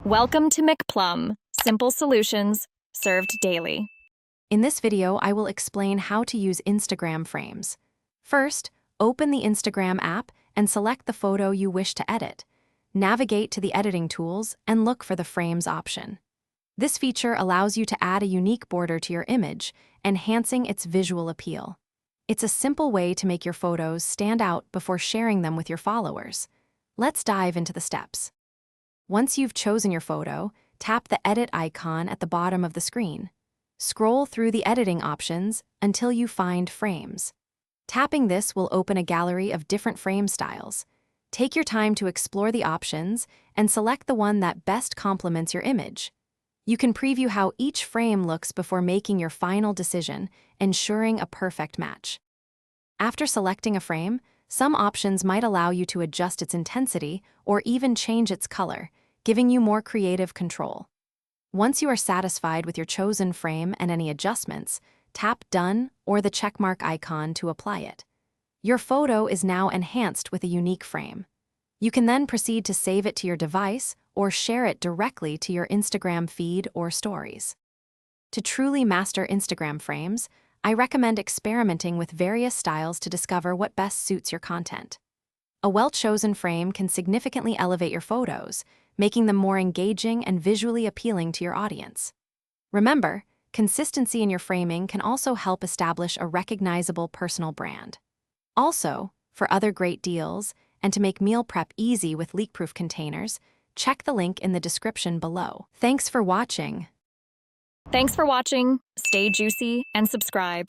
Welcome to McPlum, simple solutions served daily. In this video, I will explain how to use Instagram frames. First, open the Instagram app and select the photo you wish to edit. Navigate to the editing tools and look for the frames option. This feature allows you to add a unique border to your image, enhancing its visual appeal. It's a simple way to make your photos stand out before sharing them with your followers. Let's dive into the steps. Once you've chosen your photo, tap the edit icon at the bottom of the screen. Scroll through the editing options until you find frames. Tapping this will open a gallery of different frame styles. Take your time to explore the options and select the one that best complements your image. You can preview how each frame looks before making your final decision, ensuring a perfect match. After selecting a frame, some options might allow you to adjust its intensity or even change its color, giving you more creative control. Once you are satisfied with your chosen frame and any adjustments, tap Done or the checkmark icon to apply it. Your photo is now enhanced with a unique frame. You can then proceed to save it to your device or share it directly to your Instagram feed or stories. To truly master Instagram frames, I recommend experimenting with various styles to discover what best suits your content. A well-chosen frame can significantly elevate your photos, making them more engaging and visually appealing to your audience. Remember, consistency in your framing can also help establish a recognizable personal brand. Also, for other great deals, and to make meal prep easy with leak-proof containers, check the link in the description below. Thanks for watching. Thanks for watching. Stay juicy and subscribe.